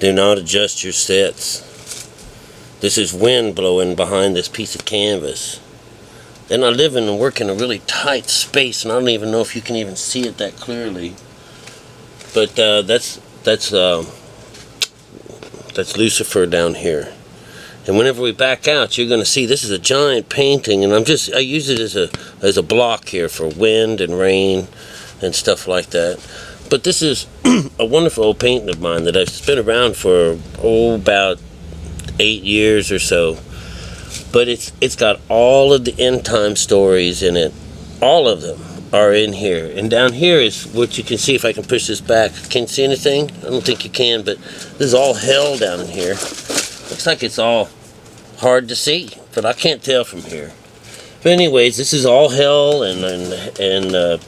Do not adjust your sets. This is wind blowing behind this piece of canvas. And I live and work in a really tight space, and I don't even know if you can even see it that clearly. But that's Lucifer down here. And whenever we back out, you're going to see this is a giant painting, and I use it as a block here for wind and rain and stuff like that. But this is a wonderful old painting of mine that I've been around for about 8 years or so. But it's got all of the end time stories in it. All of them are in here. And down here is what you can see. If I can push this back, can you see anything? I don't think you can, but this is all hell down in here. Looks like it's all hard to see, but I can't tell from here. But anyways, this is all hell and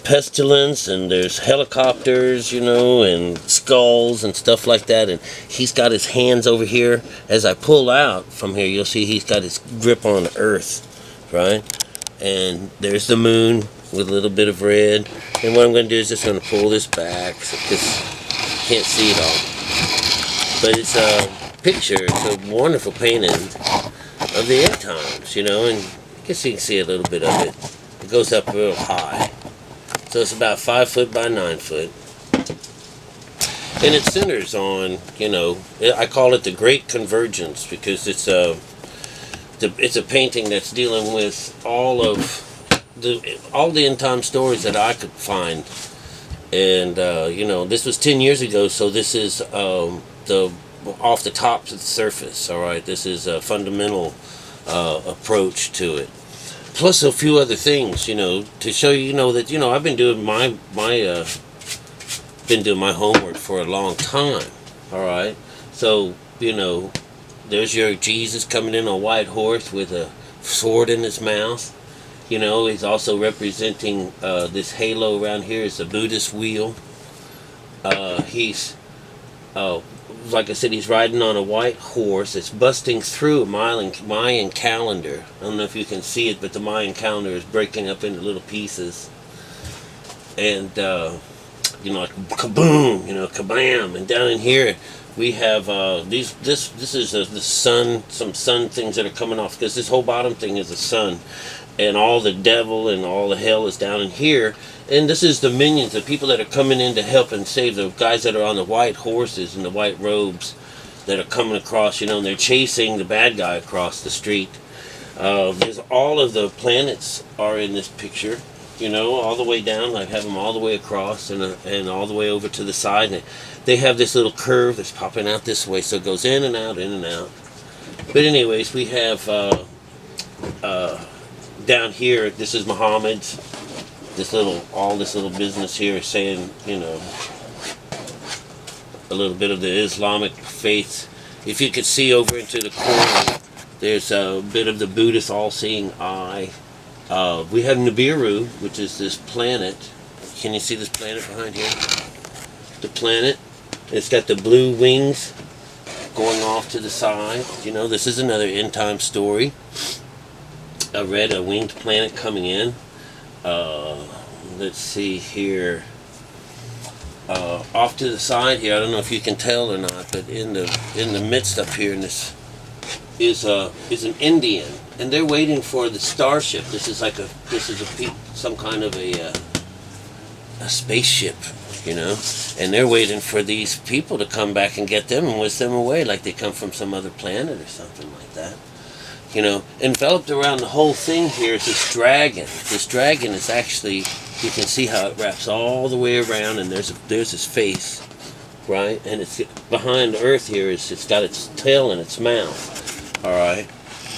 pestilence, and there's helicopters, you know, and skulls and stuff like that. And he's got his hands over here. As I pull out from here, you'll see he's got his grip on Earth, right? And there's the moon with a little bit of red. And what I'm going to do is just going to pull this back because you can't see it all. But it's a picture. It's a wonderful painting of the end times, you know, and I guess you can see a little bit of it. It goes up real high. So it's about 5 foot by 9 foot. And it centers on, you know, I call it the Great Convergence because it's a painting that's dealing with all the end time stories that I could find. And, you know, this was 10 years ago, so this is off the top to the surface, all right? This is a fundamental approach to it. Plus a few other things, you know, to show you, you know, that, you know, I've been doing my homework for a long time, all right? So, you know, there's your Jesus coming in on a white horse with a sword in his mouth. You know, he's also representing this halo around here is the Buddhist wheel. Like I said, he's riding on a white horse. It's busting through a Mayan calendar. I don't know if you can see it, but the Mayan calendar is breaking up into little pieces. And, you know, like kaboom, you know, kabam. And down in here, we have this is the sun, some sun things that are coming off, because this whole bottom thing is the sun. And all the devil and all the hell is down in here. And this is the minions, the people that are coming in to help and save, the guys that are on the white horses and the white robes that are coming across, you know, and they're chasing the bad guy across the street. There's all of the planets are in this picture, you know, all the way down. I have them all the way across and all the way over to the side. And they have this little curve that's popping out this way, so it goes in and out, in and out. But anyways, we have down here, this is Muhammad's. All this little business here is saying, you know, a little bit of the Islamic faith. If you could see over into the corner, there's a bit of the Buddhist all-seeing eye. We have Nibiru, which is this planet. Can you see this planet behind here? The planet. It's got the blue wings going off to the side. You know, this is another end-time story. I read a winged planet coming in. Let's see here. Off to the side here, I don't know if you can tell or not, but in the midst up here, in this is an Indian, and they're waiting for the starship. This is some kind of a spaceship, you know, and they're waiting for these people to come back and get them and whisk them away, like they come from some other planet or something like that. You know, enveloped around the whole thing here is this dragon. This dragon is actually, you can see how it wraps all the way around, and there's his face, right? And it's behind Earth here. It's got its tail in its mouth. All right,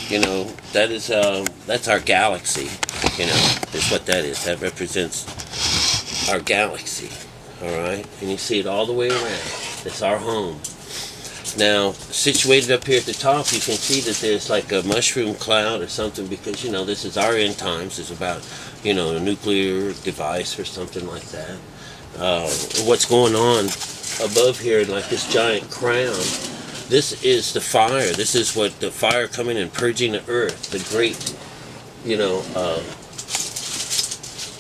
you know, that's our galaxy. You know, is what that is. That represents our galaxy. All right, and you see it all the way around. It's our home. Now, situated up here at the top, you can see that there's like a mushroom cloud or something, because, you know, this is our end times. It's about, you know, a nuclear device or something like that. What's going on above here, like this giant crown, this is the fire. This is what the fire coming and purging the earth, the great, you know,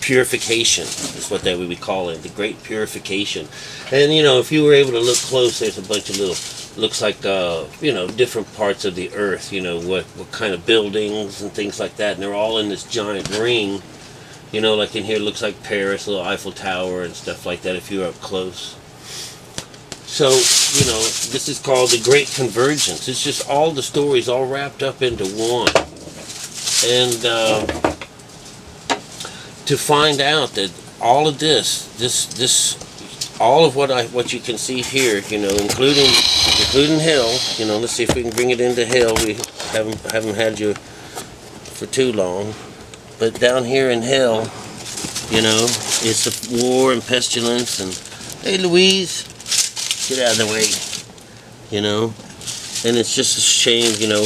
purification is what that we would call it, the Great Purification. And you know, if you were able to look close, there's a bunch of little, looks like you know, different parts of the earth, you know, what kind of buildings and things like that, and they're all in this giant ring. You know, like in here, it looks like Paris, a little Eiffel Tower and stuff like that if you're up close. So, you know, this is called the Great Convergence. It's just all the stories all wrapped up into one. And to find out that all of this all of what you can see here, you know, including hell, you know, let's see if we can bring it into hell. We haven't had you for too long. But down here in hell, you know, it's the war and pestilence and, hey Louise, get out of the way, you know. And it's just a shame, you know,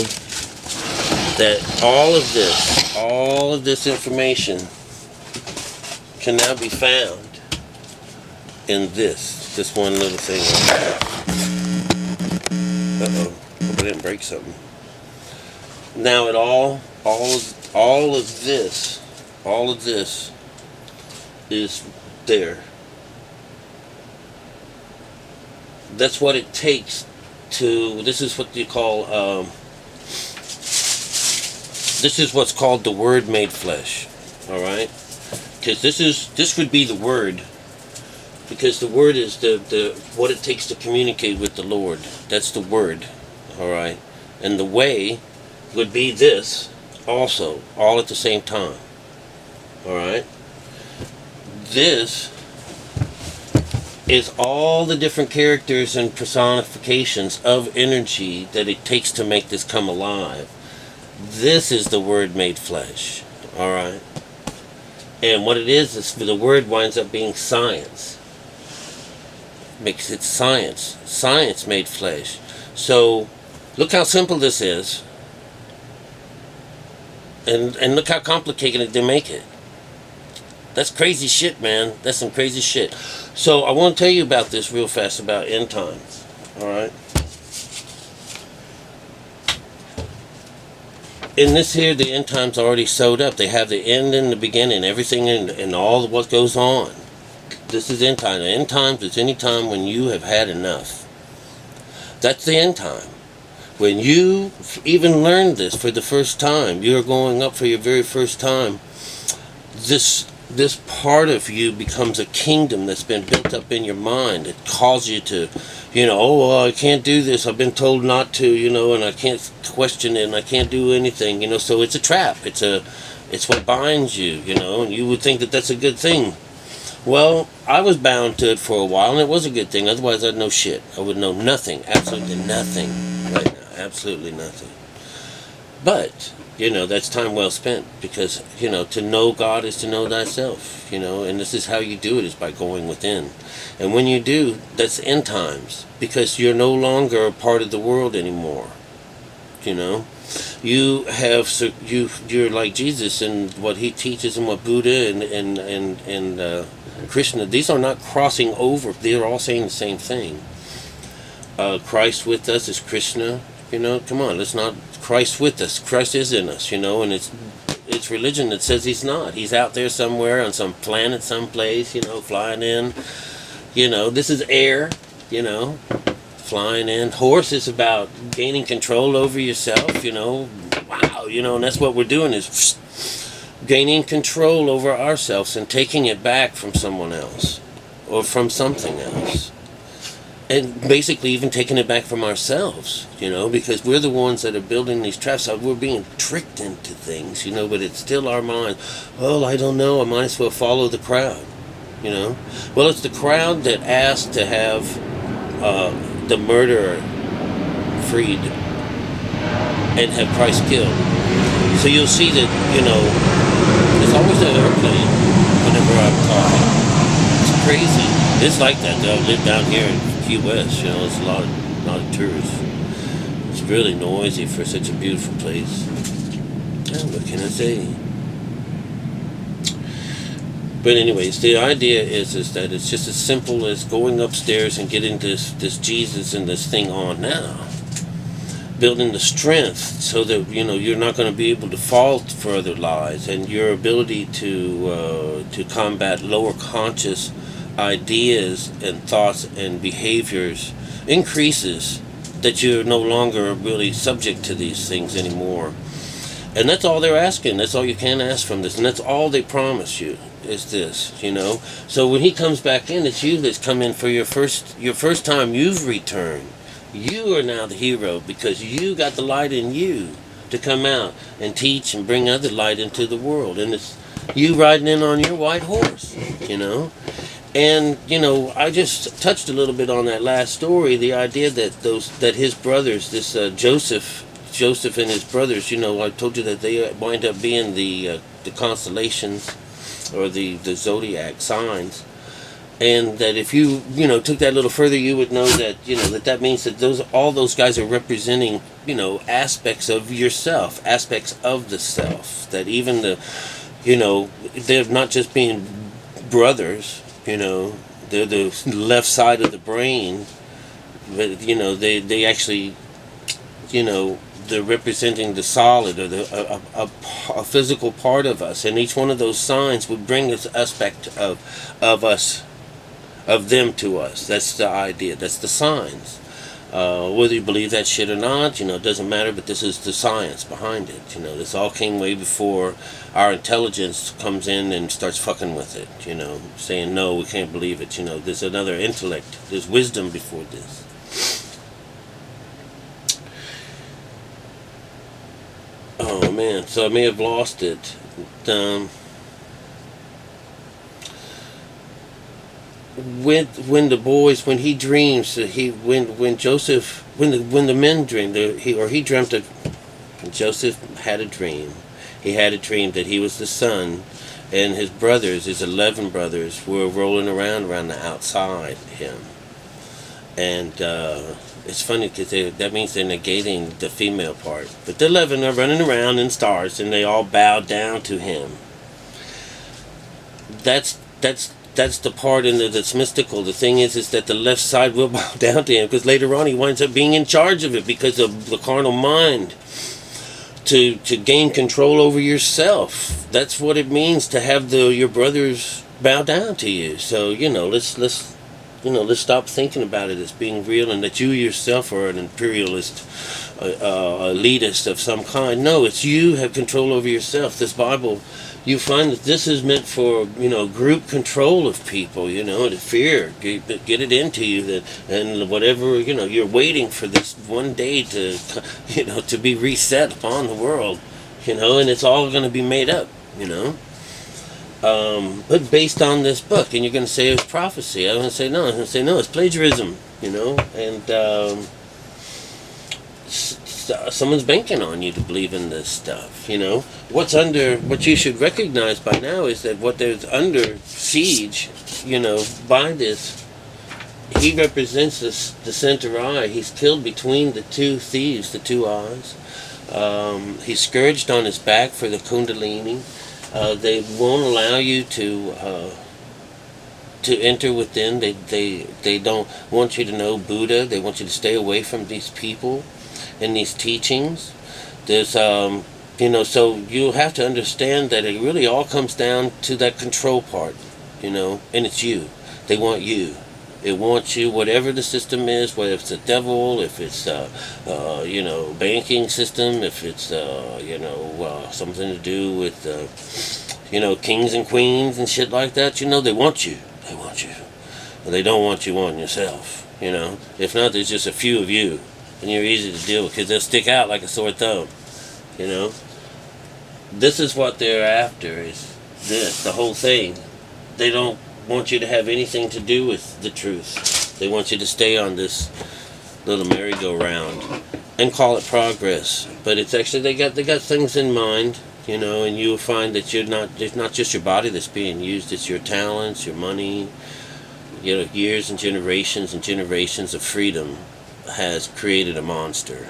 that all of this information can now be found in this one little thing right here. Uh-oh, hope I didn't break something. Now it all of this is there. That's what it takes to, this is what you call, this is what's called the Word made flesh, alright? Because this would be the Word, because the Word is the what it takes to communicate with the Lord. That's the Word, alright? And the way would be this also, all at the same time, alright? This is all the different characters and personifications of energy that it takes to make this come alive. This is the Word made flesh, alright? And what it is the Word winds up being science. Makes it science. Science made flesh. So, look how simple this is. And look how complicated they make it. That's crazy shit, man. That's some crazy shit. So I want to tell you about this real fast, about end times. Alright? In this here, the end times already sewed up. They have the end and the beginning, everything and all of what goes on. This is end time. The end times is any time when you have had enough. That's the end time. When you even learn this for the first time, you're going up for your very first time, this part of you becomes a kingdom that's been built up in your mind. It calls you to, you know, oh, well, I can't do this. I've been told not to, you know, and I can't question it, and I can't do anything, you know. So it's a trap. It's what binds you, you know, and you would think that that's a good thing. Well, I was bound to it for a while, and it was a good thing. Otherwise, I'd know shit. I would know nothing, absolutely nothing right now, absolutely nothing. But, you know, that's time well spent, because, you know, to know God is to know thyself, you know, and this is how you do it, is by going within. And when you do, that's end times, because you're no longer a part of the world anymore, you know. You have, you're like Jesus and what he teaches, and what Buddha and Krishna, these are not crossing over. They're all saying the same thing. Christ with us is Krishna, you know. Come on, let's not, Christ with us. Christ is in us, you know, and it's religion that says he's not. He's out there somewhere on some planet someplace, you know, flying in. You know, this is air, you know, flying in. Horse is about gaining control over yourself, you know. Wow, you know, and that's what we're doing, is gaining control over ourselves and taking it back from someone else or from something else. And basically even taking it back from ourselves, you know, because we're the ones that are building these traps. We're being tricked into things, you know, but it's still our mind. Oh, I don't know, I might as well follow the crowd, you know. Well, it's the crowd that asked to have the murderer freed and have Christ killed. So you'll see that, you know, there's always an airplane whenever I'm talking. It's crazy. It's like that, though. I live down here in Key West, you know, there's a lot of tourists. It's really noisy for such a beautiful place. Yeah, what can I say? But anyways, the idea is that it's just as simple as going upstairs and getting this Jesus and this thing on now. building the strength so that you're not going to be able to fall for other lies, and your ability to combat lower conscious ideas and thoughts and behaviors increases, that you're no longer really subject to these things anymore. And that's all they're asking. That's all you can ask from this, and that's all they promise you is this. So when he comes back in, it's you that's come in for your first time you've returned. You are now the hero because you got the light in you to come out and teach and bring other light into the world. And it's you riding in on your white horse, And, I just touched a little bit on that last story, the idea that his brothers, this Joseph and his brothers, I told you that they wind up being the constellations or the zodiac signs. And that if you took that a little further, you would know that that means that all those guys are representing aspects of yourself, aspects of the self. That even they're not just being brothers. They're the left side of the brain, but they actually they're representing the solid or a physical part of us, and each one of those signs would bring this aspect of us. Of them to us. That's the idea. That's the signs. Whether you believe that shit or not, it doesn't matter, but this is the science behind it. This all came way before our intelligence comes in and starts fucking with it, saying, no, we can't believe it, there's another intellect, there's wisdom before this. Oh, man, so I may have lost it. When he dreams, when the men dream, he dreamt that Joseph had a dream. He had a dream that he was the son, and his brothers, his 11 brothers, were rolling around the outside him. And it's funny because that means they're negating the female part. But the 11 are running around in stars, and they all bow down to him. That's the part in that's mystical. The thing is that the left side will bow down to him, because later on he winds up being in charge of it because of the carnal mind. To gain control over yourself. That's what it means to have your brothers bow down to you. So let's stop thinking about it as being real, and that you yourself are an imperialist, elitist of some kind. No, it's you have control over yourself. This Bible, you find that this is meant for group control of people, to fear, get it into you, that and whatever you're waiting for this one day to to be reset upon the world, and it's all going to be made up, but based on this book. And you're going to say it's prophecy. I'm going to say no. It's plagiarism, and someone's banking on you to believe in this stuff. What you should recognize by now is that what there's under siege, by this, he represents the center eye. He's killed between the two thieves, the two eyes. He's scourged on his back for the kundalini. They won't allow you to enter within. They don't want you to know Buddha. They want you to stay away from these people and these teachings. There's so you have to understand that it really all comes down to that control part, and it's you. They want you. It wants you, whatever the system is, whether it's the devil, if it's banking system, if it's something to do with kings and queens and shit like that. They want you. They want you. But they don't want you on yourself. If not, there's just a few of you, and you're easy to deal with because they'll stick out like a sore thumb. This is what they're after, is this, the whole thing. They don't want you to have anything to do with the truth. They want you to stay on this little merry-go-round and call it progress. But it's actually, they got things in mind, and you'll find that it's not just your body that's being used, it's your talents, your money, years and generations of freedom has created a monster.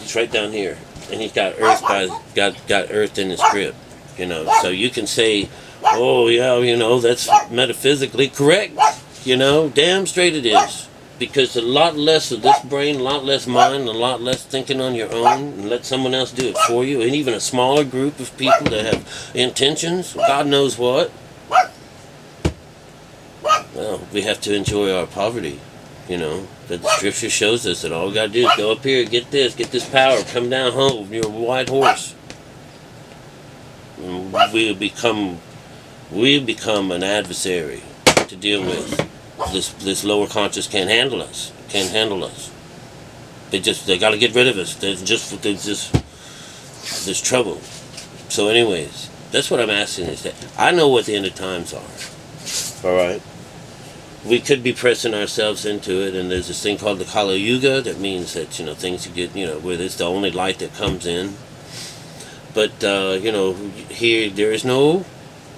It's right down here, and he's got earth got earth in his grip, so you can say, oh yeah, that's metaphysically correct, damn straight it is, Because a lot less of this brain, a lot less mind, a lot less thinking on your own, and let someone else do it for you, and even a smaller group of people that have intentions, God knows what. Well, we have to enjoy our poverty, you know. But the scripture shows us that all we got to do is go up here, get this power, come down home, you're a white horse. And we become an adversary to deal with. This lower conscious can't handle us. Can't handle us. They got to get rid of us. There's trouble. So, anyways, that's what I'm asking is that I know what the end of times are. All right. We could be pressing ourselves into it, and there's this thing called the Kali Yuga that means that things you get where it's the only light that comes in. But here there is no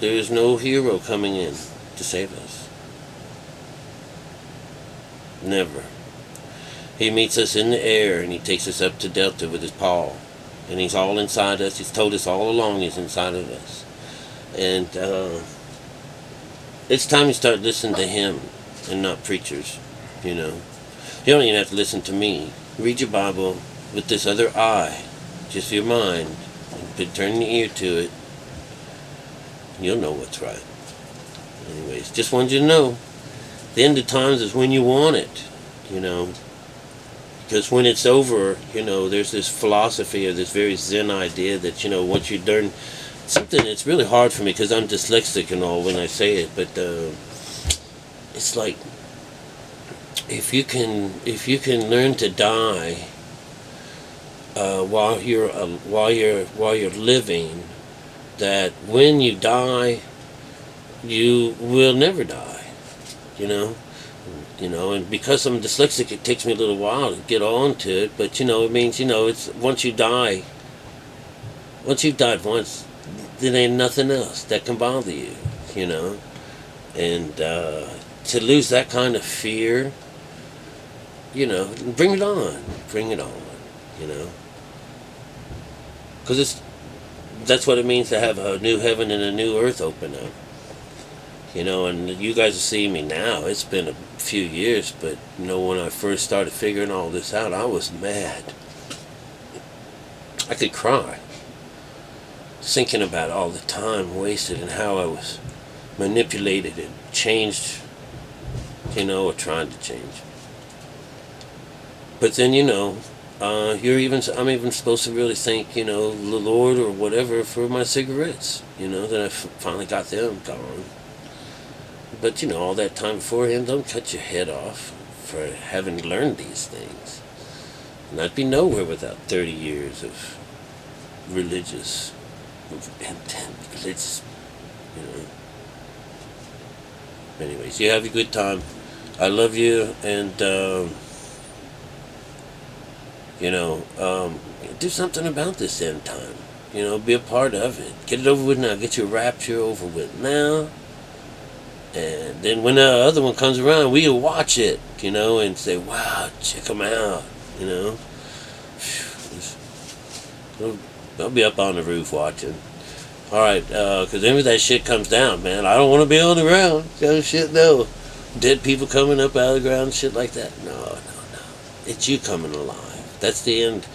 hero coming in to save us. Never. He meets us in the air and he takes us up to Delta with his paw. And he's all inside us. He's told us all along he's inside of us. And it's time you start listening to him and not preachers, You don't even have to listen to me. Read your Bible with this other eye, just your mind, and turn your ear to it. You'll know what's right. Anyways, just wanted you to know. The end of times is when you want it, because when it's over, there's this philosophy or this very Zen idea that, once you're done, something that's really hard for me because I'm dyslexic and all when I say it, but it's like if you can learn to die while you're living, that when you die, you will never die. And because I'm dyslexic, it takes me a little while to get on to it, but it means, it's once you die, once you've died once, there ain't nothing else that can bother you, and to lose that kind of fear, bring it on, because that's what it means to have a new heaven and a new earth open up. And you guys are seeing me now. It's been a few years, but when I first started figuring all this out, I was mad. I could cry, thinking about all the time wasted and how I was manipulated and changed, or trying to change. But then, I'm even supposed to really thank, the Lord or whatever for my cigarettes, that I finally got them gone. But, all that time beforehand, don't cut your head off for having learned these things. And I'd be nowhere without 30 years of religious, Anyways, you have a good time. I love you, and, do something about this end time. Be a part of it. Get it over with now. Get your rapture over with now. And then when the other one comes around, we'll watch it, and say, wow, check them out, I'll be up on the roof watching. Alright, because if that shit comes down, man, I don't want to be on the ground. No. Dead people coming up out of the ground, shit like that. No. It's you coming alive. That's the end.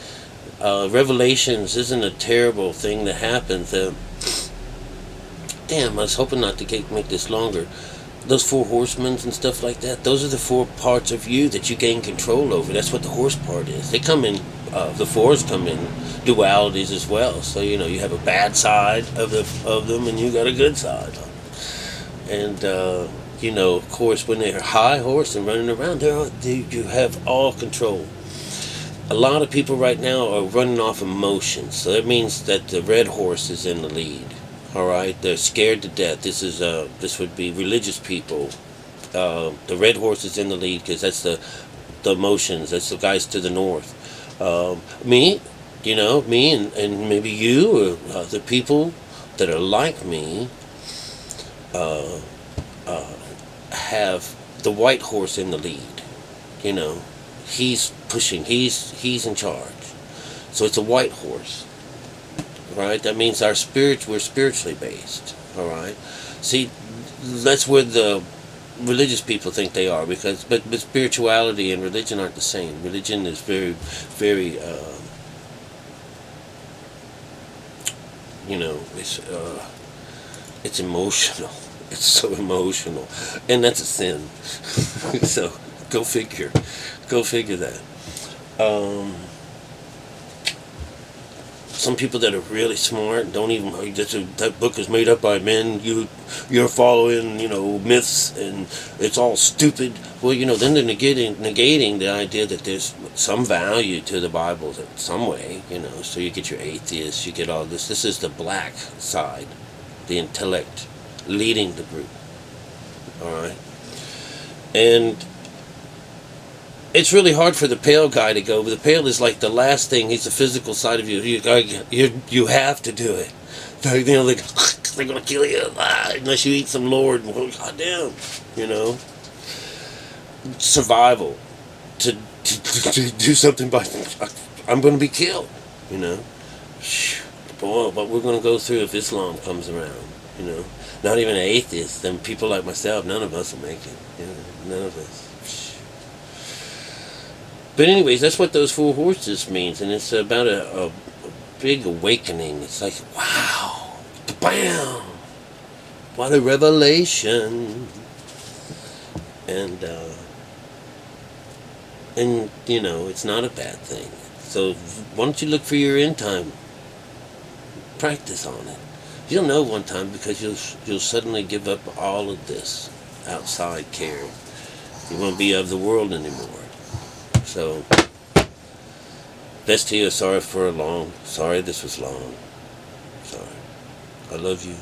Revelations isn't a terrible thing that happens. Damn, I was hoping not to make this longer. Those 4 horsemen and stuff like that, those are the 4 parts of you that you gain control over. That's what the horse part is. They come in, the 4s come in dualities as well. So, you have a bad side of them and you got a good side. And, of course, when they're high horse and running around, you have all control. A lot of people right now are running off emotions. So that means that the red horse is in the lead. All right, they're scared to death. This would be religious people. The red horse is in the lead because that's the emotions. That's the guys to the north. Me and maybe you or the people that are like me have the white horse in the lead. He's pushing. He's in charge. So it's a white horse. Right? That means we're spiritually based. All right? See, that's where the religious people think they are, because but spirituality and religion aren't the same. Religion is very, very you know, it's emotional. It's so emotional, and that's a sin. So go figure that. Some people that are really smart don't even, that book is made up by men, you're following, you know, myths, and it's all stupid. Well, you know, then they're negating the idea that there's some value to the Bible in some way, you know. So you get your atheists, you get all this. This is the black side, the intellect leading the group. Alright? And it's really hard for the pale guy to go, but the pale is like the last thing. He's the physical side of you. You have to do it. You know, they're going to kill you unless you eat some Lord. God damn. You know? Survival. To do something by... I'm going to be killed. You know? Boy, what we're going to go through if Islam comes around. You know? Not even an atheist. Then people like myself, none of us will make it. You know? None of us. But anyways, that's what those 4 horses means, and it's about a big awakening. It's like, wow, bam, what a revelation. And you know, it's not a bad thing. So why don't you look for your end time? Practice on it. You'll know one time, because you'll suddenly give up all of this outside care. You won't be of the world anymore. So, best to you. Sorry this was long. Sorry. I love you.